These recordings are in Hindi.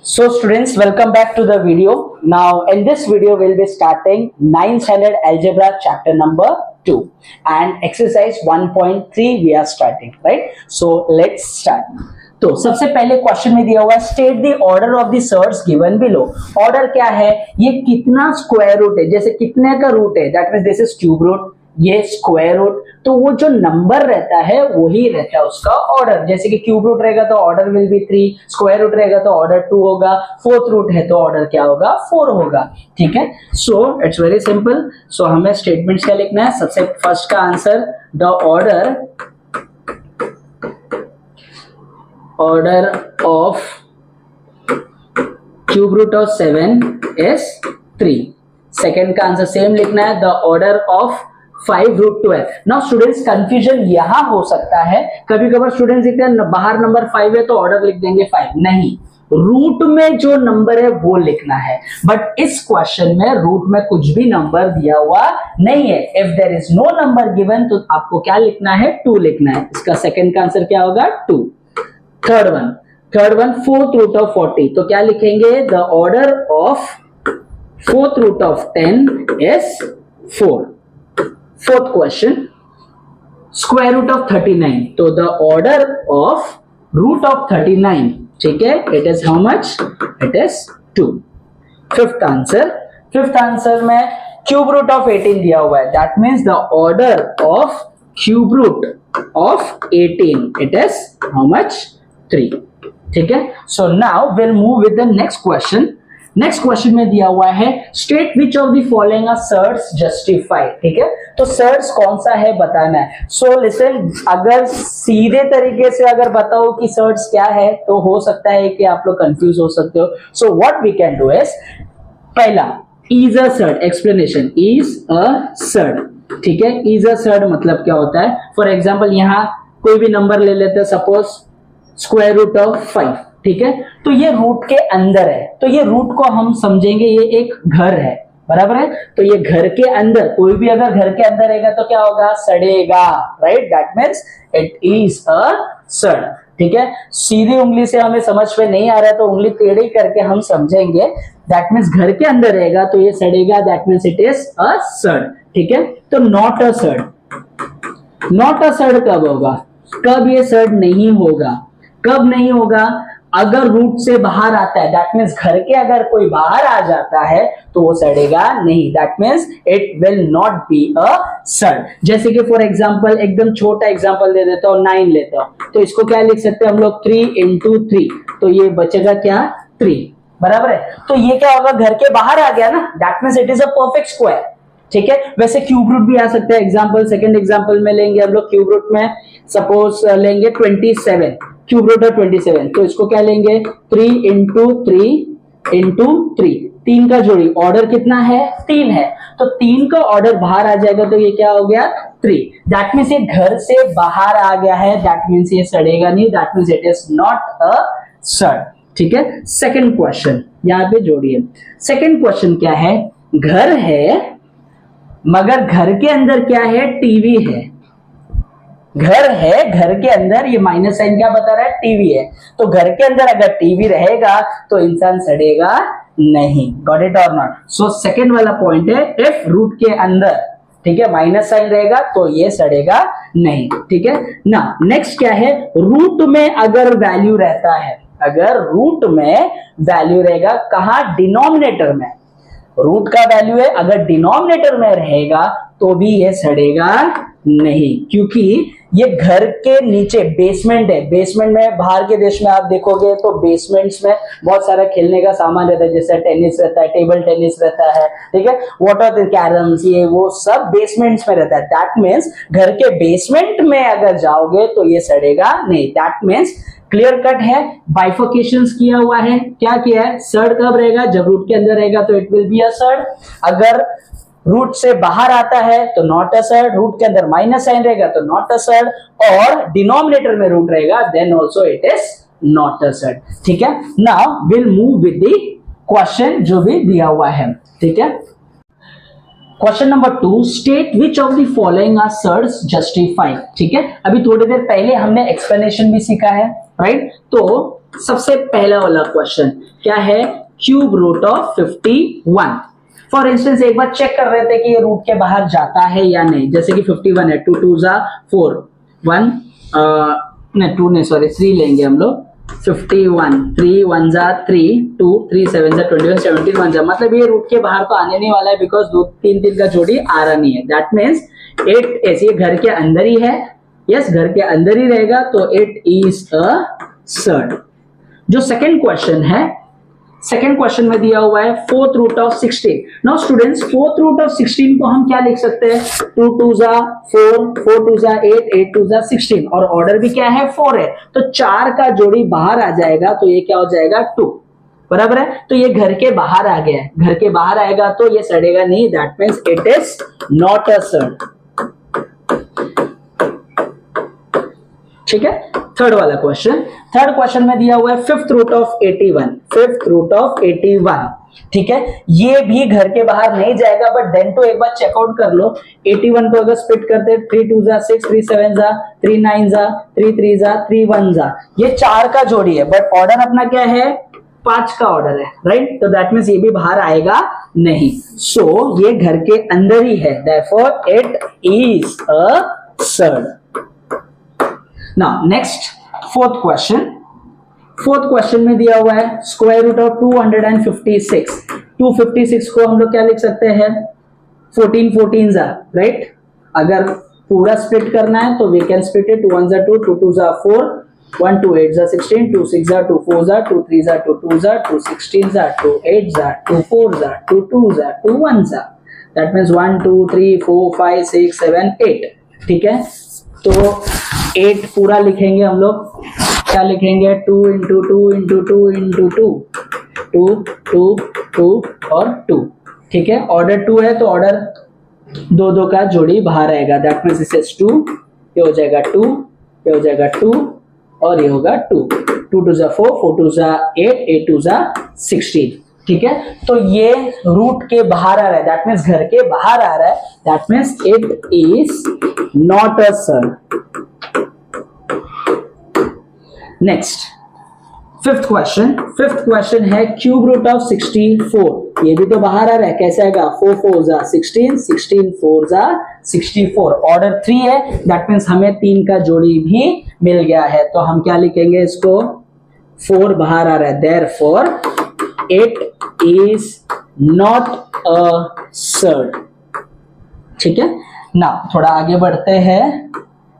So students, welcome back to the video. Now in this video we'll be starting 9th standard algebra chapter number 2 and exercise 1.3 we are starting, right? So let's start. तो सबसे पहले क्वेश्चन में दिया हुआ है state the order of the surds given below. Order क्या है? ये कितना स्क्वायर रूट है, जैसे कितने का रूट है, that means this is cube root, ये स्क्वायर रूट, तो वो जो नंबर रहता है वही रहता है उसका ऑर्डर। जैसे कि क्यूब रूट रहेगा तो order will be 3, square root रहेगा तो ऑर्डर 2 होगा, फोर्थ रूट है तो ऑर्डर क्या होगा? 4 होगा। ठीक है, so it's very simple. So हमें स्टेटमेंट्स क्या लिखना है? सबसे फर्स्ट का answer, the order of cube root of 7 is 3। Second का आंसर सेम लिखना है, the order of 5 root 12। Now students confusion यहां हो सकता है, कभी कभार स्टूडेंट्स लिखते हैं बाहर नंबर 5 है तो ऑर्डर लिख देंगे 5, नहीं, रूट में जो नंबर है वो लिखना है। बट इस क्वेश्चन में रूट में कुछ भी नंबर दिया हुआ नहीं है। If there is no number given तो आपको क्या लिखना है? 2 लिखना है। इसका सेकंड का आंसर क्या होगा? 2। Third one fourth root of 40, तो क्या लिखेंगे? The order of fourth root of 10 is 4। Fourth question, square root of 39, तो the order of root of 39, ठीक है, it is how much? It is 2। Fifth answer में क्यूब रूट ऑफ 18 दिया हुआ है, that means the order of cube root of 18, it is how much? 3। ठीक है, सो now will move with the next question. Next question में दिया हुआ है state which of the following are surds justified. ठीक है, तो सर्ड्स कौन सा है बताना है। सो लिसन, अगर सीधे तरीके से अगर बताओ कि सर्ड्स क्या है तो हो सकता है कि आप लोग कंफ्यूज हो सकते हो। So what we can do is, पहला is a surd, explanation, is a surd. ठीक है, इज अ सर्ड मतलब क्या होता है? फॉर एग्जाम्पल यहां कोई भी नंबर ले लेते हैं, सपोज स्क्वायर रूट ऑफ 5, ठीक है, तो ये रूट के अंदर है, तो ये रूट को हम समझेंगे ये एक घर है, बराबर है। तो ये घर के अंदर, कोई भी अगर घर के अंदर रहेगा तो क्या होगा? सड़ेगा, right? That means it is अ सड़। ठीक है, सीधी उंगली से हमें समझ में नहीं आ रहा है तो उंगली टेढ़ी करके हम समझेंगे, दैट मीन्स घर के अंदर रहेगा तो ये सड़ेगा, दैट मीन्स इट इज अ सड़। ठीक है, तो नॉट अ सड़, नॉट अ सड़ कब होगा? कब ये सड़ नहीं होगा? कब नहीं होगा? अगर रूट से बाहर आता है, दैट मीन्स घर के अगर कोई बाहर आ जाता है तो वो सड़ेगा नहीं, that means it will not be a सड़। जैसे कि फॉर एग्जांपल, एकदम छोटा एग्जांपल दे देता हूं, 9 लेता हूं, तो इसको क्या लिख सकते हैं हम लोग? 3 into 3, तो ये बचेगा क्या? 3, बराबर है। तो ये क्या होगा? घर के बाहर आ गया ना, that means it is a perfect square. ठीक है, वैसे क्यूब रूट भी आ सकता है। एग्जांपल, सेकंड एग्जांपल में लेंगे हम लोग, क्यूब रूट में सपोज लेंगे 27, क्यूब रूट है 27, तो इसको क्या लेंगे? 3 into 3 into 3, 3 का जोड़ी, ऑर्डर कितना है? 3 है, तो 3 का ऑर्डर बाहर आ जाएगा तो ये क्या हो गया? 3। दैट मीन्स ये घर से बाहर आ गया है, दैट मीन्स ये सड़ेगा नहीं, that means it is not a सड़। ठीक है, सेकंड क्वेश्चन यहां पे जोड़िए। सेकंड क्वेश्चन क्या है? घर है मगर घर के अंदर क्या है? टीवी है। घर है, घर के अंदर, ये माइनस साइन क्या बता रहा है? टीवी है। तो घर के अंदर अगर टीवी रहेगा तो इंसान सड़ेगा नहीं। गॉट इट और नॉट? सो सेकंड वाला पॉइंट है, इफ रूट के अंदर, ठीक है, माइनस साइन रहेगा तो ये सड़ेगा नहीं। ठीक है ना, नेक्स्ट क्या है? रूट में अगर वैल्यू रहता है, अगर रूट में वैल्यू रहेगा, कहां? डिनोमिनेटर में रूट का वैल्यू है, अगर डिनोमिनेटर में रहेगा तो भी ये सड़ेगा नहीं, क्योंकि ये घर के नीचे बेसमेंट है। बेसमेंट में बाहर के देश में आप देखोगे तो बेसमेंट्स में बहुत सारा खेलने का सामान रहता है, जैसे टेनिस रहता है, टेबल टेनिस रहता है, ठीक है, वाटर कैरम्स, ये वो सब बेसमेंट्स में रहता है। दैट मीन्स घर के बेसमेंट में अगर जाओगे तो ये सड़ेगा नहीं। दैट मीन्स क्लियर कट है, बाइफोकेशंस किया हुआ है। क्या किया है? सड़ कब रहेगा? जब रूट के अंदर रहेगा तो इट विल बी अ सड़। अगर रूट से बाहर आता है तो नॉट अ सड़, रूट के अंदर माइनस साइन रहेगा तो नॉट अ सड़, और डिनोमिनेटर में रूट रहेगा then also it is not a सड़। ठीक है, now will move with the question जो भी दिया हुआ है। ठीक है, question number 2, state which of the following are surds justified. ठीक है, अभी थोड़ी देर पहले हमने एक्सप्लेनेशन भी सीखा है, राइट? तो सबसे पहला वाला क्वेश्चन क्या है, cube root of 51। For instance एक बार चेक कर रहे थे कि ये रूट के बाहर जाता है या नहीं, जैसे कि 51 है, 2 2 जा 4, 1 नहीं 2 नहीं सॉरी 3 लेंगे हम लोग, 51, 3 1 जा 3, 2 3 7 जा 21, 17 1 जा, मतलब ये रूट के बाहर तो आने नहीं वाला है, बिकॉज 2 3 3 का जोड़ी आ रहा नहीं है। दैट मीन्स 8 ऐसे घर के अंदर ही है, यस घर के अंदर ही रहेगा, तो 8 इज अ सर्ड। जो सेकंड क्वेश्चन है, सेकंड क्वेश्चन में दिया हुआ है fourth root of 16। Now students fourth root of 16 को हम क्या लिख सकते हैं, 2 2 जा 4, 4 2 जा 8, 8 2 जा 16, और ऑर्डर भी क्या है 4 है, तो 4 का जोड़ी बाहर आ जाएगा, तो ये क्या हो जाएगा 2, बराबर है। तो ये घर के बाहर आ गया है, घर के बाहर आएगा तो ये सड़ेगा नहीं, that means it is not a surd. ठीक है, थर्ड वाला क्वेश्चन, थर्ड क्वेश्चन में दिया हुआ है fifth root of 81, fifth root of 81। ठीक है, ये भी घर के बाहर नहीं जाएगा, बट देन तो एक बार चेकआउट कर लो, 81 को अगर स्प्लिट करते हैं 3 2 जा 6, 3 7 जा 3 9 जा 3 3 जा 3 1 जा, ये 4 का जोड़ी है, बट ऑर्डर अपना क्या है 5 का ऑर्डर है, राइट, तो दैट मीन्स ये भी बाहर आएगा नहीं, सो ये घर के अंदर ही है, therefore it is a surd. Now next fourth question, fourth question में दिया हुआ है स्क्वायर रूट ऑफ 256। 256 को हम लोग क्या लिख सकते हैं, 14 14 जा, राइट, अगर पूरा स्प्लिट करना है तो वी कैन स्प्लिट इट, 1 जा 2, 2 2 जा 4, 1 2 8 जा 16, 2 6 जा 2 4 जा 2 3 जा 2 2 जा 2 16 जा 2 8 जा 2 4 जा 2 2 जा 2 1 जा, दैट मीन्स 1 2 3 4 5 6 7 8। ठीक है, तो 8 पूरा लिखेंगे हम लोग, क्या लिखेंगे 2 इंटू 2 इंटू 2 इंटू 2, 2 2 2 और 2। ठीक है, ऑर्डर 2 है तो ऑर्डर 2 2 का जोड़ी बाहर आएगा, दैट मीन्स दिस इज 2, ये हो जाएगा 2, ये हो जाएगा 2 और ये होगा 2, 2 2 जा 4, 4 2 जा 8, 8 2 जा 16। ठीक है, तो ये रूट के बाहर आ रहा है, दैट मीन्स घर के बाहर आ रहा है, that means it is not a surd. Next fifth question, fifth question है क्यूब रूट ऑफ 64। ये भी तो बाहर आ रहा है, कैसे आएगा 4 4 जा 16, 16 4 जा 64, ऑर्डर 3 है, दैट मीन्स हमें 3 का जोड़ी भी मिल गया है, तो हम क्या लिखेंगे इसको, 4 बाहर आ रहा है, therefore it is not a surd. ठीक है, ना थोड़ा आगे बढ़ते हैं,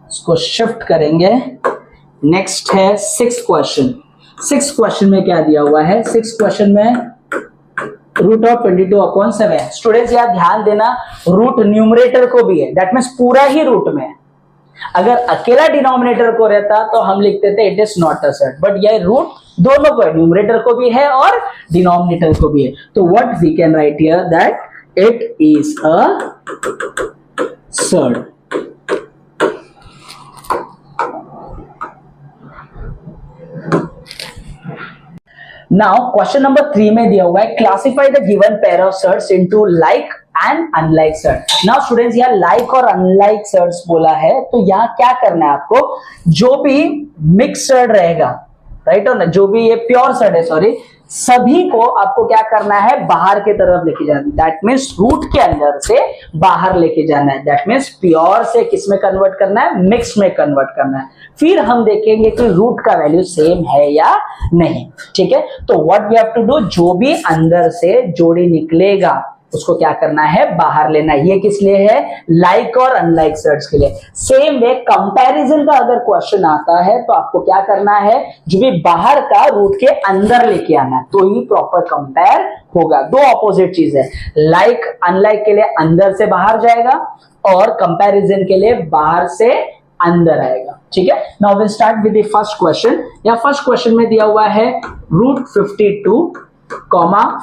इसको शिफ्ट करेंगे। नेक्स्ट है सिक्स्थ क्वेश्चन। सिक्स्थ क्वेश्चन में क्या दिया हुआ है, सिक्स्थ क्वेश्चन में रूट ऑफ 22/7। स्टूडेंट्स यार ध्यान देना, रूट न्यूमरेटर को भी है, दैट मीन्स पूरा ही रूट में है, अगर अकेला डिनोमिनेटर को रहता तो हम लिखते थे it is not a surd, but यह रूट दोनों को है, न्यूमरेटर को भी है और डिनोमिनेटर को भी है, तो what we can write here that it is a surd. Now question number 3 में दिया हुआ है classify the given pair of surds into like and unlike surd। Now students यहाँ like और unlike surds बोला है, तो यहाँ क्या करना है आपको, जो भी mixed surd रहेगा, राइट, और जो भी ये प्योर सर्ड है, सॉरी, सभी को आपको क्या करना है, बाहर की तरफ लेके जाना है, दैट मीन्स रूट के अंदर से बाहर लेके जाना है, दैट मीन्स प्योर से किस में कन्वर्ट करना है, मिक्स में कन्वर्ट करना है, फिर हम देखेंगे कि रूट का वैल्यू सेम है या नहीं। ठीक है, तो what we have to do, जो भी अंदर से जोड़ी निकलेगा उसको क्या करना है, बाहर लेना है। ये किस लिए है, लाइक और अनलाइक सर्ड्स के लिए। सेम वे कंपैरिजन का अगर क्वेश्चन आता है तो आपको क्या करना है, जो भी बाहर का रूट के अंदर लेके आना है, तो ही प्रॉपर कंपेयर होगा। दो ऑपोजिट चीज है, लाइक अनलाइक के लिए अंदर से बाहर जाएगा और कंपैरिजन के लिए बाहर से अंदर आएगा। ठीक है, now we start with the first question. या फर्स्ट क्वेश्चन में दिया हुआ है रूट 52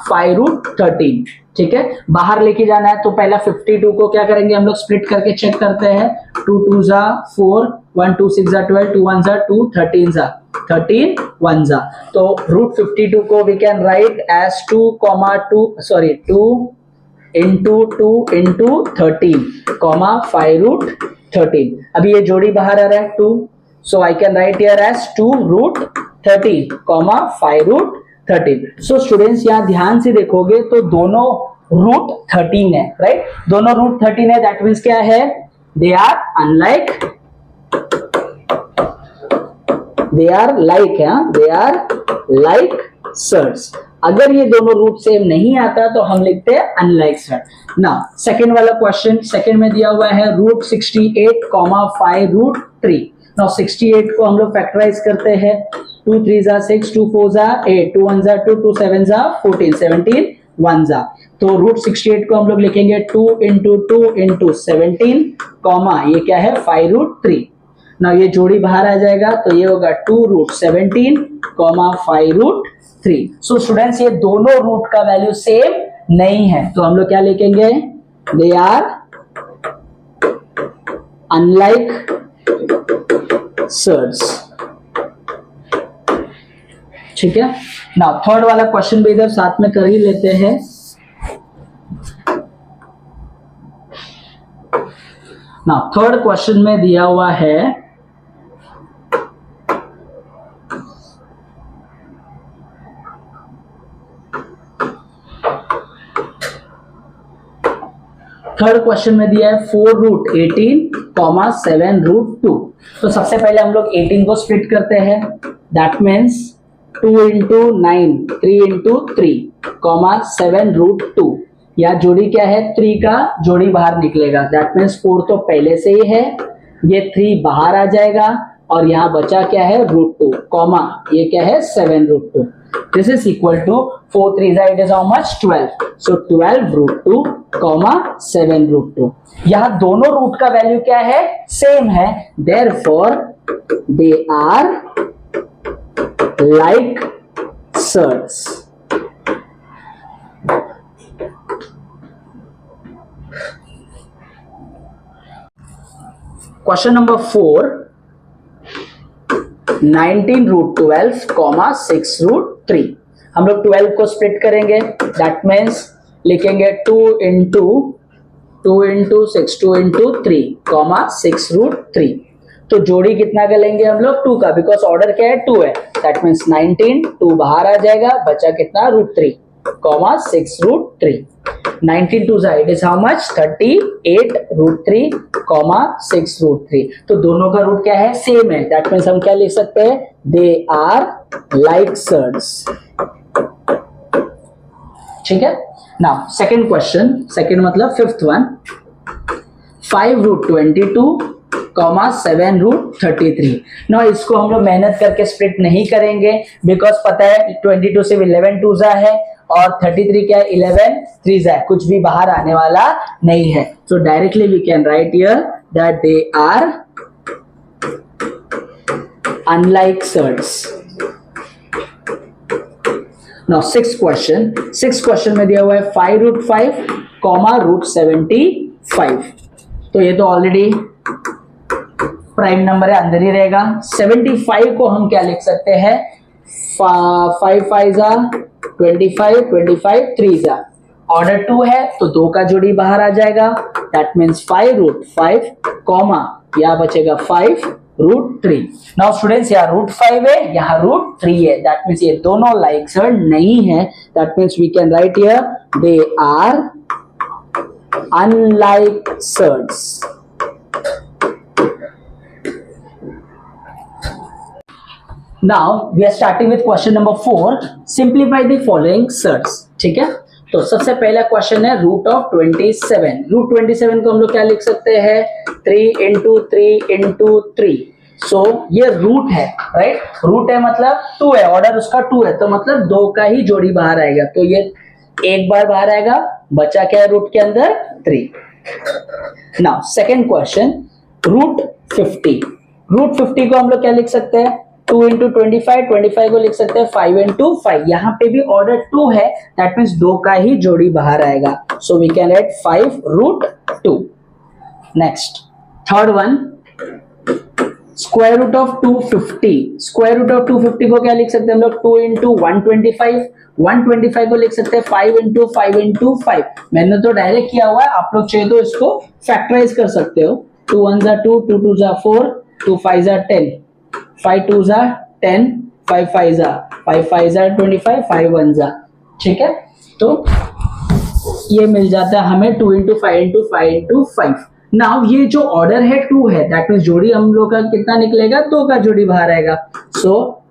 5 रूट 13। ठीक है, बाहर लेके जाना है तो पहला 52 को क्या करेंगे हम लोग, स्प्लिट करके चेक करते हैं, 2 2 जा 4, 1 2 6 जा 12, 2 1 जा 2, 13 जा 13, 1 जा, तो रूट 52 को we can write as 2 into 2 into 13 5 root 13। अभी ये जोड़ी बाहर आ रहा है 2, So I can write here as 2 root 13 comma 5 root 13. So students यहाँ ध्यान से देखोगे तो दोनों रूट 13 है, राइट? दोनों रूट 13 है, दैट मीन्स क्या है? They are unlike, they are like है, दे आर लाइक सर्ट्स. अगर ये दोनों रूट सेम नहीं आता तो हम लिखते हैं अनलाइक सर्ट. ना सेकेंड वाला क्वेश्चन, सेकेंड में दिया हुआ है रूट 68 कॉमा 5 रूट 3. नाउ 68 को हम लोग फैक्टराइज करते हैं. 2 3 जा 6, 2 4 जा 8, 2 1 जा 2, 2 7 जा 14, 17 1 जा. तो रूट 68 को हम लोग लिखेंगे 2 इंटू 2 इंटू 17 कॉमा ये क्या है 5 रूट 3. ना ये जोड़ी बाहर आ जाएगा तो ये होगा 2 root 17 comma 5 root 3. So students ये दोनों रूट का वैल्यू सेम नहीं है तो हम लोग क्या लिखेंगे? They are unlike surds. ठीक है ना. थर्ड वाला क्वेश्चन भी इधर साथ में कर ही लेते हैं. ना थर्ड क्वेश्चन में दिया हुआ है थर्ड क्वेश्चन में दिया है 4 रूट 18 कॉमा 7 रूट 2. तो सबसे पहले हम लोग 18 को स्प्लिट करते हैं. That means 2 into 9, 3 into 3 comma 7 root 2. या जोड़ी क्या है? 3 का जोड़ी बाहर निकलेगा. दैट मीन्स 4 तो पहले से ही है, ये 3 बाहर आ जाएगा और यहाँ बचा क्या है? रूट 2 कॉमा ये क्या है? 7 root 2. This is equal to 4 3 it is how much? 12. So 12 root 2 comma 7 root 2. यहाँ दोनों रूट का वैल्यू क्या है? सेम है. Therefore they are like surds. Question number 4, 19 root 12 comma 6 root 3. हम लोग 12 को स्प्लिट करेंगे. दैट मीन्स लिखेंगे 2 इंटू 6, 2 इंटू 3 कॉमा 6 रूट 3. तो जोड़ी कितना का लेंगे हम लोग? 2 का, बिकॉज ऑर्डर क्या है? 2 है. दैट मीन्स 19, 2 बाहर आ जाएगा, बचा कितना? Root 3 comma 6 root 3. 19 2 it is how much? 38 root 3 comma 6 root 3. तो दोनों का रूट क्या है? सेम है. दैट मीन्स हम क्या लिख सकते हैं? They are like surds. ठीक है. नाउ सेकेंड क्वेश्चन, सेकेंड मतलब fifth one, 5 root 22 comma 7 root 33. ना इसको हम लोग मेहनत करके स्प्लिट नहीं करेंगे बिकॉज पता है 22 से 11 2 है और 33 क्या है? 11 3 है. कुछ भी बाहर आने वाला नहीं है. So directly we can write here that they are unlike surds. Now sixth question में दिया हुआ है 5 रूट 5 कॉमा रूट 75. तो ये तो ऑलरेडी प्राइम नंबर है, अंदर ही रहेगा. 75 को हम क्या लिख सकते हैं? 5 5 जा 25, 25 3 जा. ऑर्डर 2 है तो 2 का जोड़ी बाहर आ जाएगा. दैट मीन्स 5 रूट 5 कॉमा यहाँ बचेगा 5 रूट 3. नाउ स्टूडेंट्स यहाँ रूट 5 है, यहाँ रूट 3 है. दैट मीन्स ये दोनों लाइक सर्ट नहीं है. That means we can write here they are unlike surds. Now we are starting with question number 4. Simplify the following surds. ठीक है. तो सबसे पहला क्वेश्चन है रूट ऑफ 27. रूट 27 को हम लोग क्या लिख सकते हैं? 3 इंटू 3 इंटू 3. सो ये रूट है, राइट? रूट है मतलब 2 है, ऑर्डर उसका 2 है तो मतलब 2 का ही जोड़ी बाहर आएगा. तो ये एक बार बाहर आएगा, बचा क्या है रूट के अंदर? 3. Now second question root 50. Root 50 को हम लोग क्या लिख सकते हैं? 2 इंटू 25, 25 को लिख सकते हैं 5 इंटू 5. यहाँ पे भी ऑर्डर 2 है, दैट मीन्स 2 का ही जोड़ी बाहर आएगा. So we can write 5 root 2. Next third one, square root of 250. Square root of 250 को क्या लिख सकते हैं हम लोग? 2 इंटू 125. 125 को लिख सकते हैं 5 इंटू 5 इंटू 5. मैंने तो डायरेक्ट किया हुआ है, आप लोग चाहिए तो इसको फैक्टराइज कर सकते हो. 2 1 जा 2, 2 2 जा 4, 2 5 जा 10. 5 2 जा 10, 5 5 जा 25, 5 1 जा, ठीक है। तो ये मिल जाता है हमें 2 इंटू 5 इंटू 5 इंटू 5। नाउ ये जो ऑर्डर है 2 है, दैट मीन्स जोड़ी हम लोग का कितना निकलेगा, 2 का जोड़ी बाहर आएगा। सो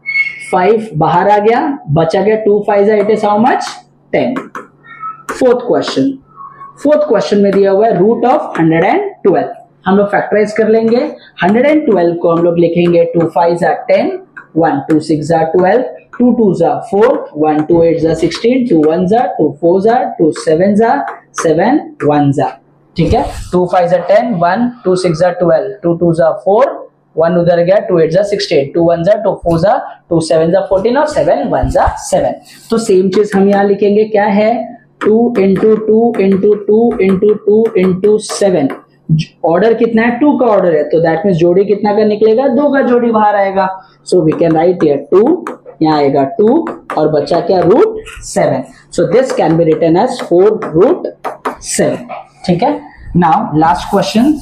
5 बाहर आ गया, बचा गया 2 5 it is how much 10। Fourth question में दिया हुआ है रूट ऑफ 112। हम लोग फैक्टराइज कर लेंगे। 112 को हम लोग लिखेंगे 2 5 10, 1 2 6 12, 2 2 4, 1 2 8 16, 2 1 2 4 2 7 7 1 ठीक है। 2 5 10, 1 2 6 12, 2 2 4, 1 उधर गया, 2 8 16, 2 1 2 4 2 7 14 और 7 1 7। तो सेम चीज हम यहाँ लिखेंगे, क्या है 2 into 2 into 2 into 2 into 7। Order कितना है, 2 का ऑर्डर है, तो दैट मीन्स जोड़ी कितना का निकलेगा, 2 का जोड़ी बाहर आएगा। So we can write here 2, यहाँ आएगा 2 और बचा क्या root 7। So this can be written as 4 root 7, ठीक है। Now last question,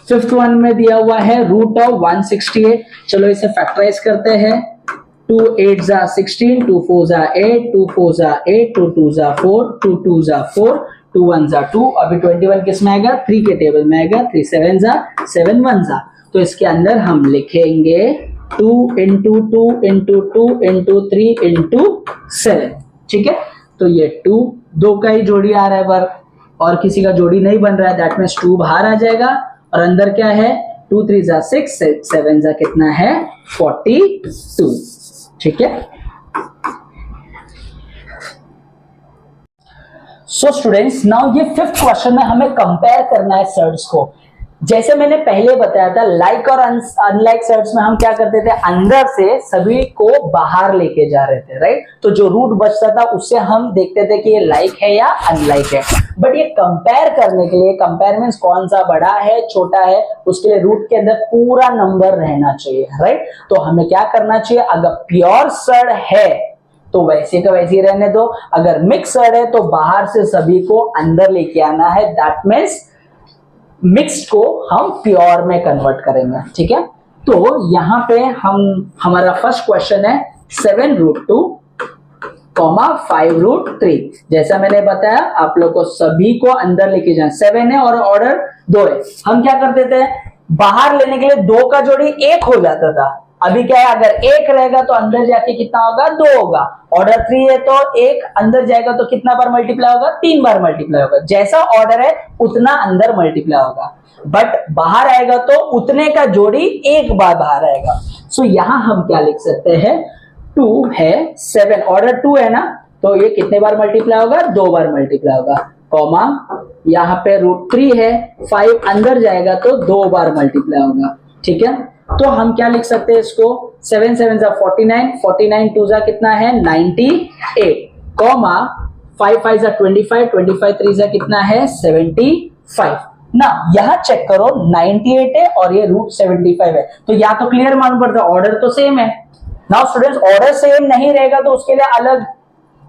fifth one में दिया हुआ है रूट ऑफ 168। चलो इसे फैक्टराइज करते हैं। 2 8 16, 2 4 8, 2 4 8, 2 2 4, 2 2 4, 2 1 2। अभी 21 किस में आएगा, 3 के टेबल में आएगा। 3 7 7 1। तो इसके अंदर हम लिखेंगे 2 इंटू 2 इंटू 2 इंटू 3 इंटू 7, ठीक है। तो ये 2 का ही जोड़ी आ रहा है पर, और किसी का जोड़ी नहीं बन रहा है, दैट मीन्स 2 बाहर आ जाएगा और अंदर क्या है 2 3 6, 7 कितना है 42, ठीक है। सो स्टूडेंट्स, नाउ ये 5th क्वेश्चन में हमें कंपेयर करना है सर्ट्स को। जैसे मैंने पहले बताया था, लाइक और अनलाइक सर्ट्स में हम क्या करते थे, अंदर से सभी को बाहर लेके जा रहे थे, राइट। तो जो रूट बचता था उससे हम देखते थे कि ये लाइक है या अनलाइक है। बट ये कंपेयर करने के लिए, कंपेयर मींस कौन सा बड़ा है छोटा है, उसके लिए रूट के अंदर पूरा नंबर रहना चाहिए, राइट। तो हमें क्या करना चाहिए, अगर प्योर सर्ड है तो वैसे का वैसे ही रहने दो, अगर मिक्स सर्ड है तो बाहर से सभी को अंदर लेके आना है, दैट मीन्स मिक्स्ड को हम प्योर में कन्वर्ट करेंगे, ठीक है। तो यहां पे हमारा फर्स्ट क्वेश्चन है 7 रूट 2, 5 रूट 3। जैसा मैंने बताया आप लोग को सभी को अंदर लेके जाना, 7 है और ऑर्डर 2 है। हम क्या करते थे, बाहर लेने के लिए 2 का जोड़ी 1 हो जाता था। अभी क्या है, अगर 1 रहेगा तो अंदर जाके कितना होगा, 2 होगा। ऑर्डर 3 है तो 1 अंदर जाएगा तो कितना बार मल्टीप्लाई होगा, 3 बार मल्टीप्लाई होगा। जैसा ऑर्डर है उतना अंदर मल्टीप्लाई होगा, बट बाहर आएगा तो उतने का जोड़ी 1 बार बाहर आएगा। सो यहां हम क्या लिख सकते हैं, 2 है 7, ऑर्डर 2 है ना, तो ये कितने बार मल्टीप्लाई होगा, 2 बार मल्टीप्लाई होगा, कॉमा यहाँ पे रूट 3 है, 5 अंदर जाएगा तो 2 बार मल्टीप्लाई होगा, ठीक है। तो हम क्या लिख सकते हैं इसको, 7 7 49, 49 2 कितना है 98, कॉमा 5 5 25, 25 3 कितना है 75 ना। यहाँ चेक करो 98 है और ये रूट 75 है, तो या तो क्लियर मालूम पड़ता है ऑर्डर तो सेम है। नाउ स्टूडेंट्स, ऑर्डर सेम नहीं रहेगा तो उसके लिए अलग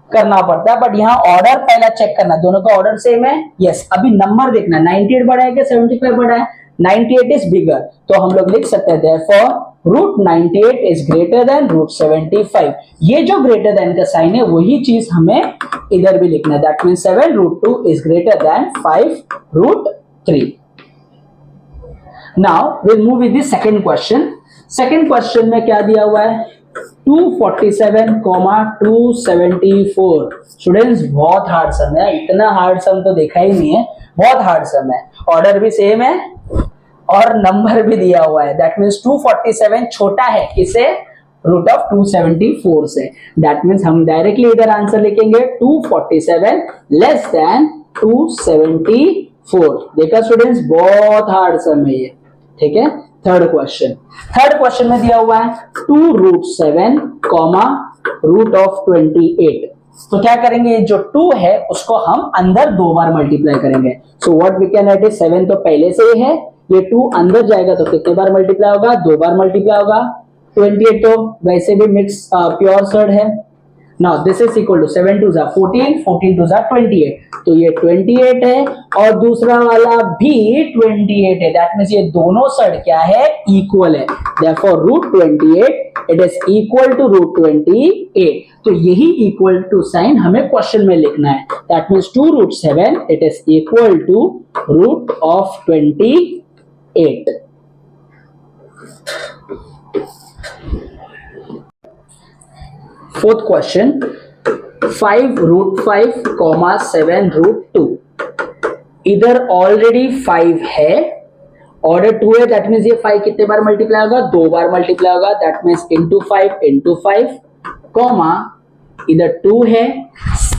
करना पड़ता है, बट यहाँ ऑर्डर पहला चेक करना, दोनों का ऑर्डर सेम है, यस। अभी नंबर देखना, 98 बड़ा है क्या 75 बड़ा है, 98 इज बिगर, तो हम लोग लिख सकते हैं therefore root 98 is greater than root 75। ये जो ग्रेटर देन का साइन है वही चीज हमें इधर भी लिखना है, that means 7 root 2 is greater than 5 root 3। Now will move with the second question. Second question में क्या दिया हुआ है, 247, 274। स्टूडेंट्स बहुत हार्ड सम है, इतना हार्ड सम तो देखा ही नहीं है, बहुत हार्ड सम है। ऑर्डर भी सेम है और नंबर भी दिया हुआ है, दैट मीन्स 247 छोटा है किसे, रूट ऑफ 274 से। दैट मीन्स हम डायरेक्टली इधर आंसर लिखेंगे 247 लेस देन 274। देखा स्टूडेंट्स, बहुत हार्ड सम है ये, ठीक है। थर्ड क्वेश्चन में दिया हुआ है 2 रूट 7, रूट ऑफ 28। तो क्या करेंगे, जो 2 है उसको हम अंदर 2 बार मल्टीप्लाई करेंगे। So what we can write is 7 तो पहले से ही है, ये 2 अंदर जाएगा तो कितने बार मल्टीप्लाई होगा, 2 बार मल्टीप्लाई होगा। 28 तो वैसे भी मिक्स प्योर सर्ड है। Now this is equal to 7 two 14, 14 two 28, तो ये 28 है और दूसरा वाला भी 28 है। दैट मींस ये दोनों साइड क्या है, इक्वल है। Therefore √28 it is equal to √28। तो यही इक्वल टू साइन हमें क्वेश्चन में लिखना है। That means 2√7 it is equal to √28। Fourth question, 5√5, 7√2। इधर ऑलरेडी 5 है, ऑर्डर 2 है, दैट मीन्स ये 5 कितने बार मल्टीप्लाई होगा, 2 बार मल्टीप्लाई होगा। दैट मीन्स इंटू 5, कॉमा इधर 2 है,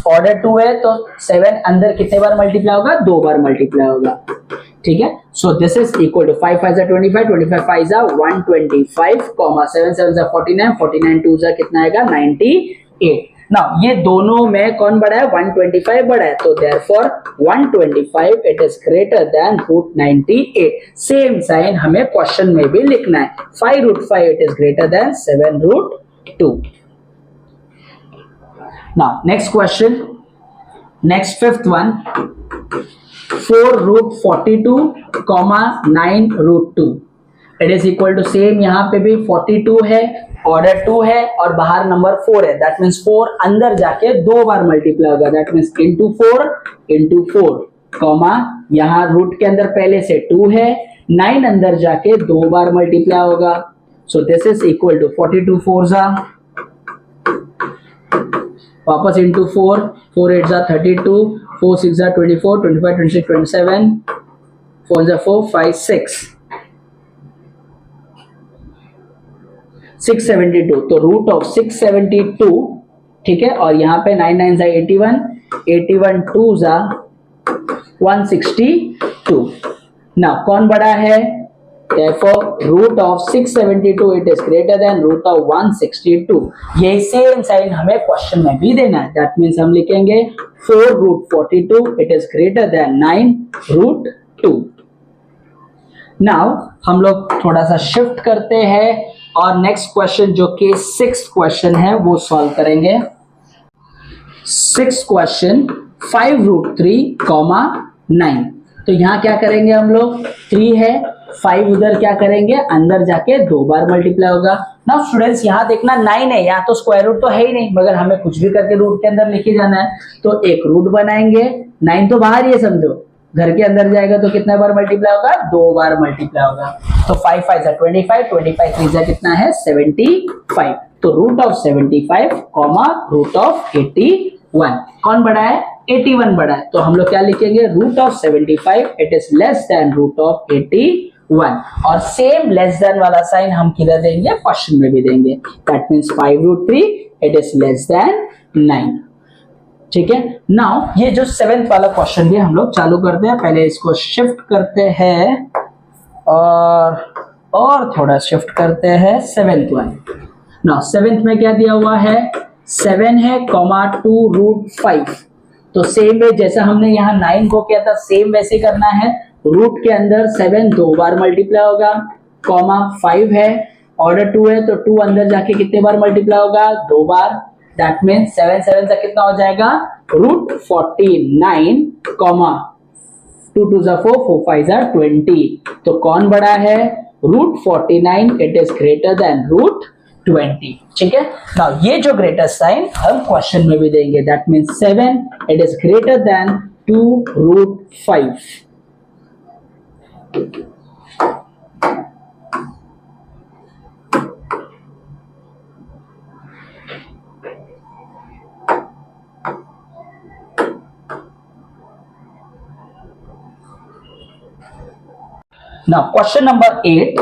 ऑर्डर 2 है तो 7 अंदर कितने बार मल्टीप्लाई होगा, 2 बार मल्टीप्लाई होगा। ठीक है, so this is equal to 5 5 25, 25 5 125, comma 7 7 49, 49 2 कितना आएगा, 98। नाउ ये दोनों में कौन बड़ा है, 125 बड़ा है, तो therefore 125 it is greater than √98। Same sign हमें क्वेश्चन में भी लिखना है। 5√5 it is greater than 7√2। Now next question, next fifth one, 4√42, 9√2 it is equal to same, यहां पे भी 42 है, ऑर्डर 2 है और बाहर नंबर 4 है। दैट मीन्स 4 अंदर जाके 2 बार मल्टीप्लाई होगा। दैट मीन्स इंटू 4, कॉमा यहां रूट के अंदर पहले से 2 है, 9 अंदर जाके 2 बार मल्टीप्लाई होगा। So this is equal to 42 4 वापस इंटू 4, 4 8 32, 4 6 24, 25 26 27, 4 4 5 6 672, तो रूट ऑफ 672, ठीक है, और यहाँ पे 9 9 81, 81 2 162। नाउ कौन बड़ा है, therefore root of 672 it is greater than root of 162। यही सेम साइन हमें क्वेश्चन में भी देना है। दैट मीन्स हम लिखेंगे 4√42 it is greater than 9√2। Now हम लोग थोड़ा सा शिफ्ट करते हैं और नेक्स्ट क्वेश्चन जो कि 6th क्वेश्चन है वो सॉल्व करेंगे। 6th question, 5√3, 9। तो यहाँ क्या करेंगे हम लोग, 3 है, 5 उधर क्या करेंगे, अंदर जाके 2 बार मल्टीप्लाई होगा। नाउ स्टूडेंट्स यहाँ देखना 9 है, यहाँ तो स्क्वायर रूट तो है ही नहीं, मगर हमें कुछ भी करके रूट के अंदर लेके जाना है, तो एक रूट बनाएंगे। 9 तो बाहर ही है, समझो घर के अंदर जाएगा तो कितने बार मल्टीप्लाई होगा, 2 बार मल्टीप्लाई होगा। तो 5 5 25, 25 3 कितना है, 75। तो root of 75, comma root of 81, कौन बड़ा है, 81 बड़ा है। तो हम लोग क्या लिखेंगे, root of 75 it is less than root of 81। और सेम लेस देन वाला साइन हम किधर देंगे, क्वेश्चन में भी देंगे। That means 5√3 it is less than 9। ठीक है, नाउ ये जो 7th वाला क्वेश्चन भी हम लोग चालू करते हैं। पहले इसको शिफ्ट करते हैं और थोड़ा शिफ्ट करते हैं 7th वन। नाउ 7th में क्या दिया हुआ है, 7 है, 2√5। तो सेम है जैसा हमने यहाँ 9 को किया था, सेम वैसे करना है। रूट के अंदर 7 2 बार मल्टीप्लाई होगा, कॉमा 5 है, ऑर्डर 2 है, तो 2 अंदर जाके कितने बार मल्टीप्लाई होगा, 2 बार। दैट मीन्स 7 7 से कितना हो जाएगा, √49, कॉमा 2 2 4 4 5 20। तो कौन बड़ा है, √49 इट इज ग्रेटर देन √20। ठीक है, नाउ ये जो ग्रेटर साइन हम क्वेश्चन में भी देंगे। That means 7 it is greater then 2√5। Now question number 8।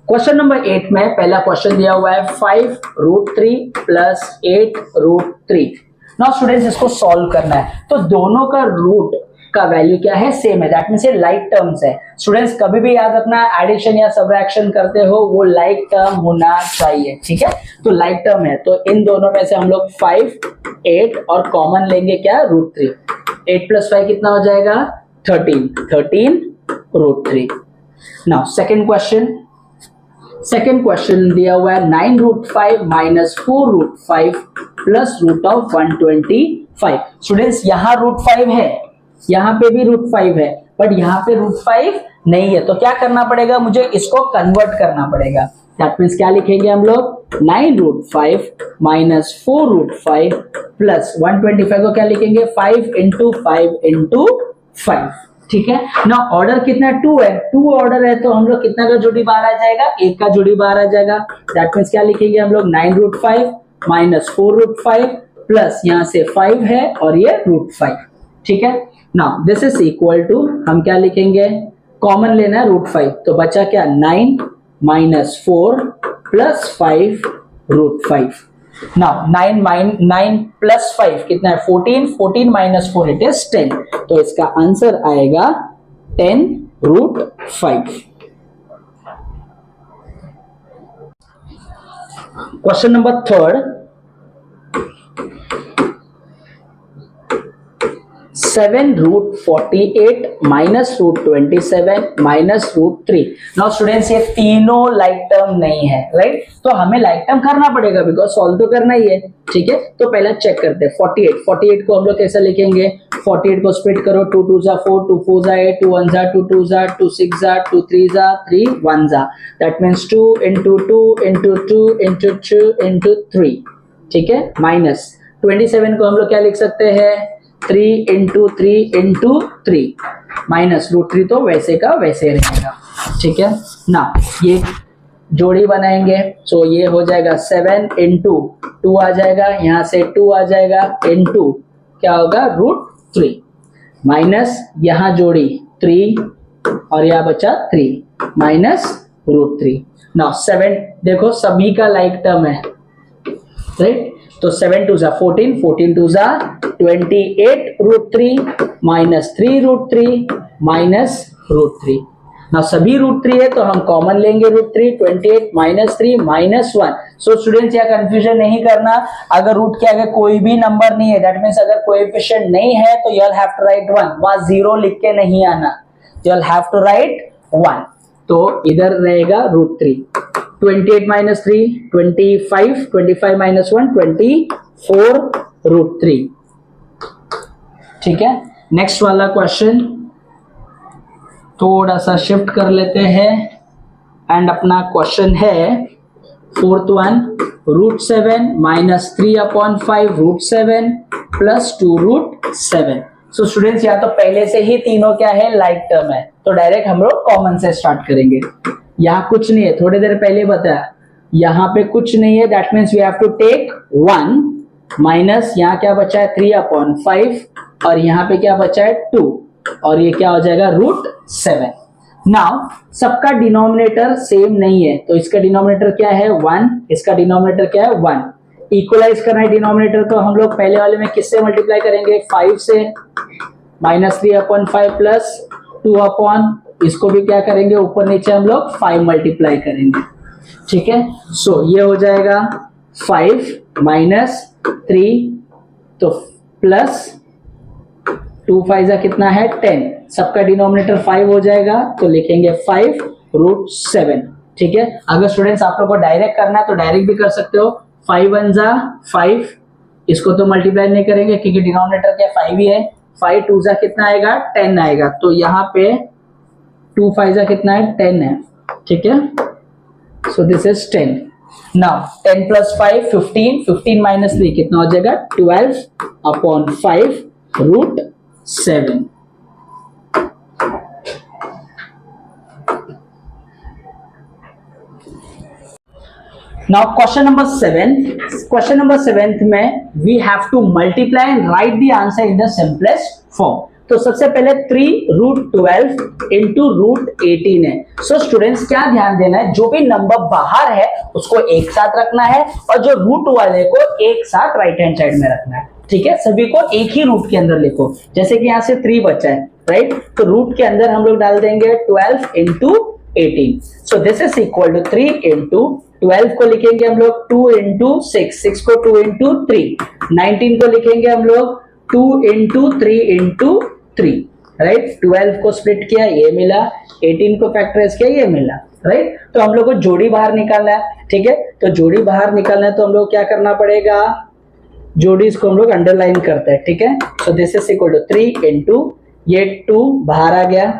Question number 8 में पहला क्वेश्चन दिया हुआ है 5√3 प्लस 8√3। नाउ स्टूडेंट्स इसको सॉल्व करना है, तो दोनों का रूट का वैल्यू क्या है, सेम है। दैट मींस ये लाइक टर्म्स है। स्टूडेंट्स कभी भी याद रखना, एडिशन या सबट्रैक्शन करते हो वो लाइक टर्म होना चाहिए। ठीक है, तो लाइक टर्म है, तो इन दोनों में से हम लोग 5 8 और कॉमन लेंगे क्या, √3। 8 + 5 कितना हो जाएगा, 13 √3। Now second question, second question दिया हुआ है 9√5 minus 4√5 plus root of 125। Students यहाँ √5 है, यहाँ पे भी √5 है, बट यहाँ पे √5 नहीं है, तो क्या करना पड़ेगा, मुझे इसको कन्वर्ट करना पड़ेगा। दैट मीन्स क्या लिखेंगे हम लोग, 9√5 माइनस 4√5 प्लस 125 को क्या लिखेंगे, 5 इंटू 5 इंटू 5। ठीक है ना, ऑर्डर कितना 2 है, 2 ऑर्डर है, तो हम लोग कितना का जोड़ी बाहर आ जाएगा, 1 का जोड़ी बाहर आ जाएगा। दैट मीन्स क्या लिखेंगे हम लोग, 9√5 माइनस 4√5 प्लस यहाँ से 5 है और ये √5। ठीक है, now this is equal to, हम क्या लिखेंगे, कॉमन लेना है √5, तो बचा क्या 9 माइनस 4 प्लस 5 √5। नाउ 9 प्लस 5 कितना है, 14, 14 माइनस 4 इट इज 10, तो इसका आंसर आएगा 10√5। Question number third, 7√48 minus √27 minus √3। Now students ये तीनों लाइक टर्म नहीं है, राइट, तो हमें लाइक टर्म करना पड़ेगा बिकॉज सॉल्व तो करना ही है। ठीक है, तो पहले चेक करते हैं 48 को हम लोग कैसे लिखेंगे, 48 को स्प्लिट करो, 2 2 जा 4, 2 4 जा 8, 2 1 जा 2 2 जा 2 6 जा 2 3 जा 3 1 जा, that means 2 into 2 into 2 into 2 into 3। ठीक है, माइनस 27 को हम लोग क्या लिख सकते हैं, 3 इंटू 3 इंटू 3 माइनस √3, तो वैसे का वैसे रहेगा। ठीक है ना, ये जोड़ी बनाएंगे, सो ये हो जाएगा 7 इंटू 2 आ जाएगा, यहाँ से 2 आ जाएगा इंटू क्या होगा √3 माइनस यहाँ जोड़ी 3 और यहाँ बचा 3 माइनस √3। नाउ 7 देखो सभी का लाइक टर्म है, राइट, तो 7 2 जा 14, 14 2 जा 28 √3 माइनस 3 √3 माइनस √3। ना सभी √3 है तो हम कॉमन लेंगे √3, 28 माइनस 3 माइनस 1। सो स्टूडेंट्स यहाँ कंफ्यूजन नहीं करना, अगर रूट के आगे कोई भी नंबर नहीं है, दैट मीन्स अगर कोएफिशिएंट नहीं है तो you will have to write 1, वहां 0 लिख के नहीं आना, you will have to write 1, तो इधर रहेगा √3। 28 माइनस 3 25, 25 माइनस 1 24 √3। ठीक है, नेक्स्ट वाला क्वेश्चन थोड़ा सा शिफ्ट कर लेते हैं एंड अपना क्वेश्चन है fourth one, √7 minus 3/5 √7 plus 2√7। So students यहाँ तो पहले से ही तीनों क्या है, लाइक टर्म है, तो डायरेक्ट हम लोग कॉमन से स्टार्ट करेंगे। यहाँ कुछ नहीं है, थोड़ी देर पहले बताया, यहाँ पे कुछ नहीं है, that means we have to take 1 minus यहाँ क्या बचा है 3/5 और यहाँ पे क्या बचा है 2 और ये क्या हो जाएगा √7। नाउ सबका डिनोमिनेटर सेम नहीं है, तो इसका डिनोमिनेटर क्या है 1, इसका डिनोमिनेटर क्या है 1। इक्वलाइज करना है डिनोमिनेटर, तो हम लोग पहले वाले में किससे मल्टीप्लाई करेंगे, 5 से, माइनस 3/5 प्लस 2 इसको भी क्या करेंगे, ऊपर नीचे हम लोग 5 मल्टीप्लाई करेंगे। ठीक है, सो ये हो जाएगा 5 माइनस 3 तो प्लस 2 5 कितना है 10, सबका डिनोमिनेटर 5 हो जाएगा, तो लिखेंगे 5 √7। ठीक है, अगर स्टूडेंट्स आप लोग को डायरेक्ट करना है तो डायरेक्ट भी कर सकते हो, 5 1 जा 5, इसको तो मल्टीप्लाई नहीं करेंगे क्योंकि डिनोमिनेटर क्या 5 ही है, 5 2 जा कितना आएगा 10 आएगा, तो यहाँ पे 2 5 जा कितना है 10 है। ठीक है, so this is 10। Now 10 plus 5 15, 15 minus 3 कितना हो जाएगा 12/5 √7। Now question number 7. Question number 7 में we have to multiply and write the answer in the simplest form. तो सबसे पहले 3√12 इंटू √18 है। सो स्टूडेंट्स क्या ध्यान देना है, जो भी नंबर बाहर है उसको एक साथ रखना है और जो रूट वाले को एक साथ राइट हैंड साइड में रखना है। ठीक है, सभी को एक ही रूट के अंदर लिखो, जैसे कि यहाँ से 3 बचा है, राइट, तो रूट के अंदर हम लोग डाल देंगे 12 into 18। So this is equal to 3 into 12 को लिखेंगे हम लोग 2 इंटू 6, 6 को 2 इंटू 3, 19 को लिखेंगे हम लोग 2 इंटू 3 इंटू 3, राइट, 12 को स्प्लिट किया ये मिला, 18 को फैक्टराइज किया ये मिला, राइट। तो हम लोग को जोड़ी बाहर निकालना है, ठीक है। तो जोड़ी बाहर निकालना है तो हम लोग क्या करना पड़ेगा, जोड़ी इसको हम लोग अंडरलाइन करते हैं, ठीक है। So this is equal to 3 into ये 2 बाहर आ गया,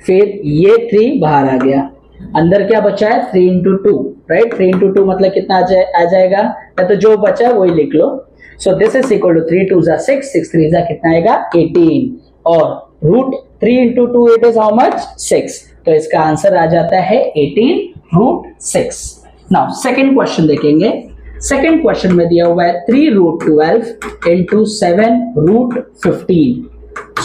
फिर ये 3 बाहर आ गया, अंदर क्या बचा है 3 इंटू 2, राइट। 3 इंटू 2 मतलब कितना आ जाएगा, या तो जो बचा है वही लिख लो। So this is equal to 3 2 जा 6, 6 3 जा कितना आएगा 18, और root 3 into 2 it is how much 6, तो इसका आंसर आ जाता है 18 रूट 6। नाउ सेकेंड क्वेश्चन देखेंगे। सेकेंड क्वेश्चन में दिया हुआ है 3 रूट 12 इंटू 7 रूट 15।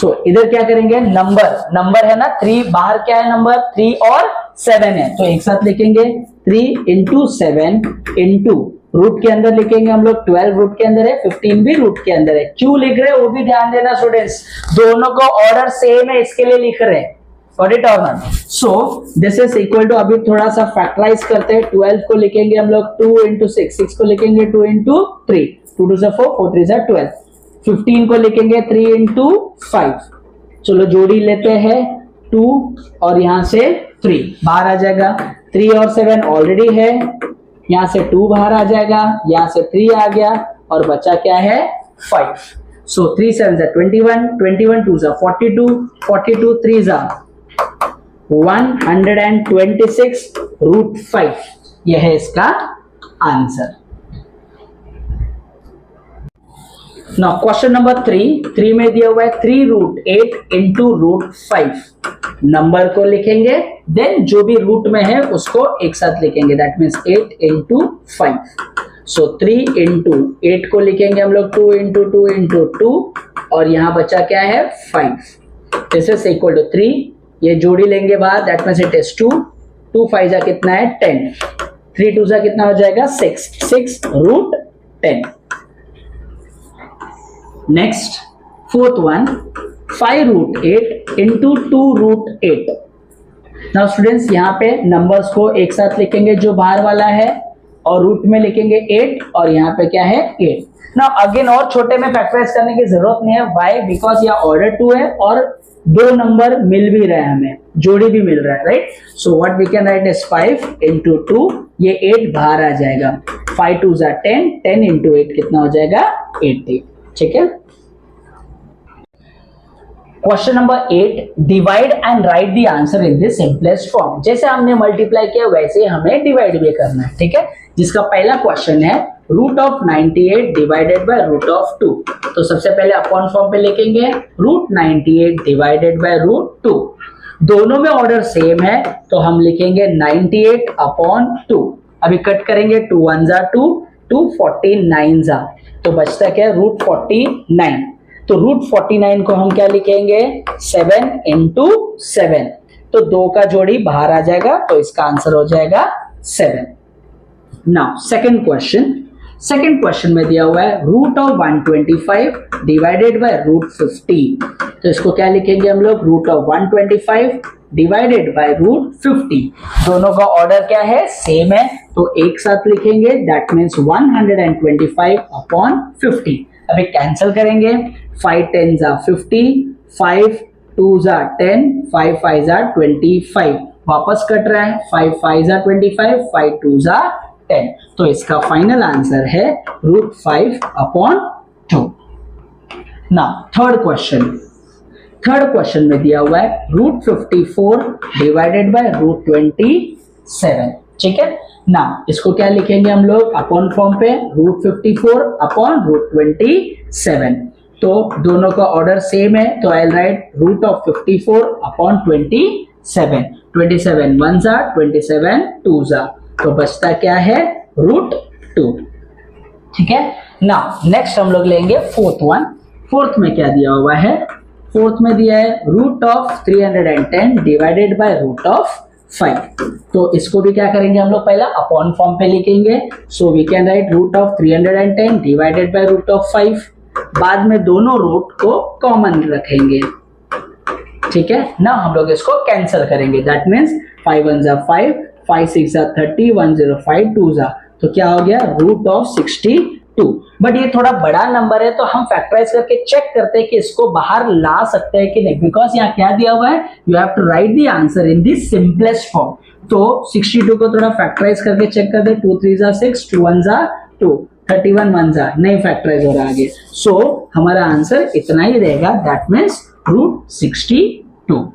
सो इधर क्या करेंगे, नंबर है ना 3, बाहर क्या है नंबर 3 और 7 है, तो एक साथ लिखेंगे 3 इंटू 7 इंटू रूट के अंदर लिखेंगे हम लोग 12 रूट के अंदर है, 15 भी रूट के अंदर है। क्यों लिख रहे हैं वो भी ध्यान देना स्टूडेंट्स, दोनों का ऑर्डर सेम है इसके लिए लिख रहे हैं, Got it or not? So this is equal to, अभी थोड़ा सा फैक्टराइज करते हैं, 12 को लिखेंगे हम लोग 2 इंटू 6, 6 को लिखेंगे 2 इंटू 3, 2 2 से 4, 4 3 से 12, 15 को लिखेंगे 3 इंटू 5। चलो जोड़ी लेते हैं 2 और यहाँ से 3 बाहर आ जाएगा, 3 और 7 ऑलरेडी है, यहाँ से 2 बाहर आ जाएगा, यहाँ से 3 आ गया और बचा क्या है 5। सो 3 7 जा 21, 21 2 जा 42, 42 3 जा 126 रूट 5, यह है इसका आंसर। नाउ क्वेश्चन नंबर 3 में दिया हुआ है 3 रूट 8 इंटू रूट 5। नंबर को लिखेंगे, देन जो भी रूट में है उसको एक साथ लिखेंगे, that means 8 into 5। So 3 into 8 को लिखेंगे हम लोग 2 इंटू 2 इंटू 2, और यहां बचा क्या है 5। दिस इज इक्वल टू 3, ये जोड़ी लेंगे बाहर, दैट मीन्स इट इज 2, 2 5 जा कितना है 10, 3 2 जा कितना हो जाएगा 6, 6 root 10। Next fourth one 5 root 8 into 2 root 8। Now students यहाँ पे नंबर्स को एक साथ लिखेंगे, जो बाहर वाला है, और रूट में लिखेंगे 8 और यहाँ पे क्या है 8। नाउ अगेन और छोटे में फैक्टराइज करने की जरूरत नहीं है, व्हाई, बिकॉज यह ऑर्डर 2 है और 2 नंबर मिल भी रहे हैं, हमें जोड़ी भी मिल रहा है, right. So what we can write is 5 into 2, ये 8 बाहर आ जाएगा, 5 2 जा 10, 10 इंटू 8 कितना हो जाएगा 80, ठीक है। Question number 8, divide and right the answer in this simplest form. जैसे हमने मल्टीप्लाई किया वैसे हमें डिवाइड भी करना है, ठीक है। जिसका पहला क्वेश्चन है root of 98 divided by root of 2। तो सबसे पहले अपॉन फॉर्म पे लिखेंगे रूट 98 डिवाइडेड बाय रूट 2। दोनों में ऑर्डर सेम है तो हम लिखेंगे 98 अपॉन 2। अभी कट करेंगे, 2 1 जा 2, 2 49 जा, तो बचता क्या है रूट 49। तो रूट 49 को हम क्या लिखेंगे 7 इंटू 7, तो 2 का जोड़ी बाहर आ जाएगा, तो इसका आंसर हो जाएगा 7। नाउ सेकंड क्वेश्चन में दिया हुआ है root of 125 divided by root 50। तो इसको क्या लिखेंगे हम लोग, root of 125 divided by root 50। दोनों का ऑर्डर क्या है सेम है, तो एक साथ लिखेंगे, दैट मीन्स 125 अपॉन 50। अभी कैंसिल करेंगे, 5 10 जा 50, 5 2 जा 10, 5 5 जा 25, वापस कट रहा है, 5 5 जा 25, 5 2 जा 10, तो इसका फाइनल आंसर है root 5 upon 2। Now third question में दिया हुआ है रूट 54 डिवाइडेड बाय रूट 27, ठीक है ना। इसको क्या लिखेंगे हम लोग अपॉन फॉर्म पे, रूट 54 अपॉन रूट 27। तो दोनों का ऑर्डर सेम है, तो I will write root of 54 upon 27। 27 1 जा 27 2 जा, तो बचता क्या है रूट 2, ठीक है ना। नेक्स्ट हम लोग लेंगे फोर्थ में क्या दिया हुआ है, फोर्थ में दिया है root of 310 divided by root of 5। तो इसको भी क्या करेंगे हम लोग, पहला अपॉन फॉर्म पे लिखेंगे, so we can write root of 310 divided by root of 5। बाद में दोनों रूट को कॉमन रखेंगे, ठीक है ना। हम लोग इसको कैंसिल करेंगे, दैट मीन्स 5 1 जा 5, 5 6 जा 30, 105 2 जा, तो क्या हो गया रूट ऑफ 60 2। बट ये थोड़ा बड़ा नंबर है तो हम फैक्टराइज करके चेक करते हैं कि इसको बाहर ला सकते हैं कि नहीं, बिकॉज यहाँ क्या दिया हुआ है, you have to write the answer in the simplest form. तो 62 को थोड़ा फैक्टराइज करके चेक करते हैं, 2 3 6, 2 1 2, 31 1 नहीं फैक्टराइज हो रहा आगे। सो हमारा आंसर इतना ही रहेगा, that means √62।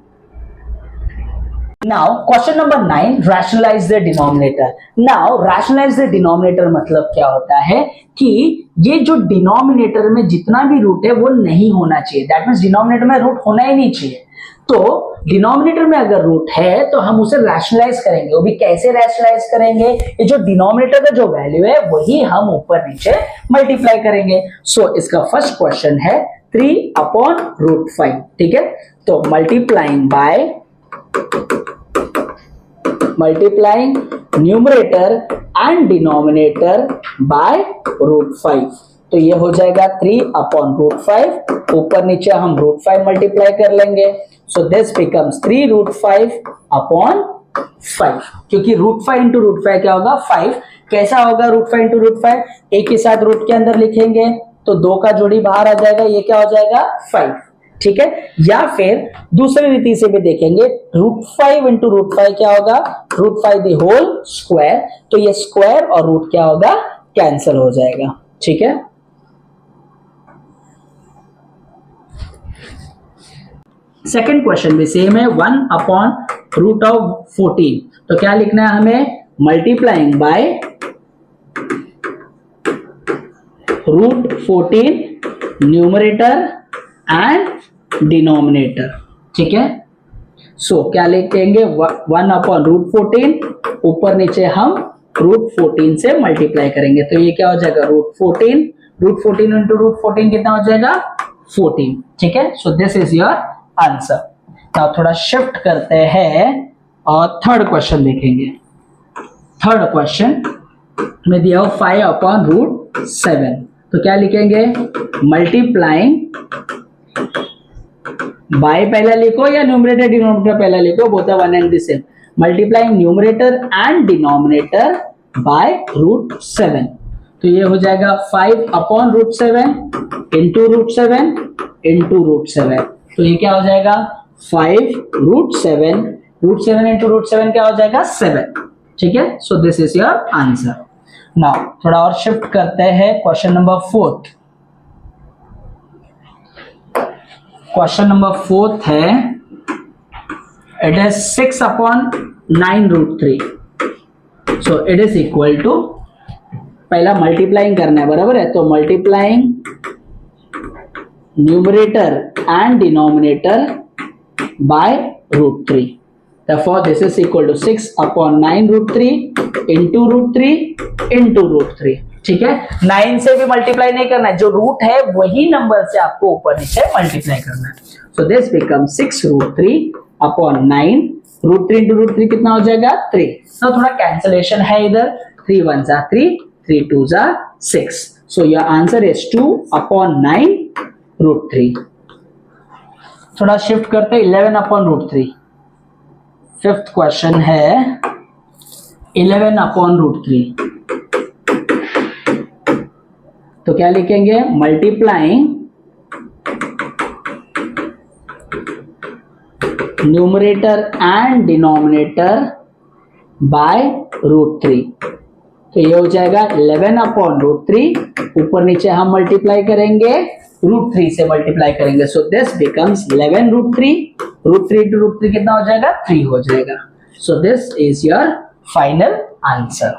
Now question number 9, rationalize the denominator. Now rationalize the denominator मतलब क्या होता है कि ये जो डिनोमिनेटर में जितना भी रूट है वो नहीं होना चाहिए, दैट मीन्स डिनोमिनेटर में रूट होना ही नहीं चाहिए। तो डिनोमिनेटर में अगर रूट है तो हम उसे रैशनलाइज करेंगे, वो भी कैसे रैशनलाइज करेंगे, ये जो डिनोमिनेटर का जो वैल्यू है वही हम ऊपर नीचे मल्टीप्लाई करेंगे। सो इसका फर्स्ट क्वेश्चन है 3/√5, ठीक है। तो multiplying numerator and denominator bye √5, तो ये हो जाएगा 3/√5, ऊपर नीचे हम √5 मल्टीप्लाई कर लेंगे। सो दिस बिकम्स 3√5/5, क्योंकि √5 इंटू √5 क्या होगा 5। कैसा होगा √5 इंटू √5, एक ही साथ रूट के अंदर लिखेंगे तो 2 का जोड़ी बाहर आ जाएगा, ये क्या हो जाएगा 5, ठीक है। या फिर दूसरी रीति से भी देखेंगे, √5 इंटू √5 क्या होगा, √5 द होल स्क्वायर, तो ये स्क्वायर और रूट क्या होगा, कैंसिल हो जाएगा, ठीक है। सेकंड क्वेश्चन भी सेम है, 1/√14, तो क्या लिखना है हमें, multiplying by √14 numerator and denominator, ठीक है। सो क्या लिखेंगे, 1/√14, ऊपर नीचे हम √14 से मल्टीप्लाई करेंगे, तो ये क्या हो जाएगा √14 इंटू √14 कितना हो जाएगा 14, ठीक है। So this is your answer. now थोड़ा शिफ्ट करते हैं और थर्ड क्वेश्चन देखेंगे। थर्ड क्वेश्चन में दिया हो 5/√7, तो क्या लिखेंगे, मल्टीप्लाइंग बाय पहला लिखो या न्यूमरेटर डिनोमिनेटर पहला लिखो, both are one and the same. Multiplying numerator and denominator by √7, तो ये हो जाएगा 5/√7 इंटू √7 इंटू √7, तो ये क्या हो जाएगा 5√7, √7 इंटू √7 क्या हो जाएगा 7, ठीक है। So this is your answer. Now थोड़ा और शिफ्ट करते हैं, क्वेश्चन नंबर 4। क्वेश्चन नंबर 4 है, it is 6/9√3, so it is equal to, पहला मल्टीप्लाइंग करना है, बराबर है, तो multiplying numerator and denominator by √3, therefore this is equal to 6/9√3 into √3 into √3, ठीक है। 9 से भी मल्टीप्लाई नहीं करना है, जो रूट है वही नंबर से आपको ऊपर नीचे मल्टीप्लाई करना है। सो दिस बिकम 6√3/9, √3 इंटू √3 कितना हो जाएगा 3। तो थोड़ा कैंसिलेशन है इधर, 3 1 3, 3 2 6, सो योर आंसर इज 2/9√3। थोड़ा शिफ्ट करते 11/√3। फिफ्थ क्वेश्चन है 11/√3, तो क्या लिखेंगे, multiplying numerator and denominator by √3, तो ये हो जाएगा 11/√3, ऊपर नीचे हम मल्टीप्लाई करेंगे, √3 से मल्टीप्लाई करेंगे, सो दिस बिकम्स 11√3, √3 इंटू √3 कितना हो जाएगा 3 हो जाएगा। सो this is your final answer.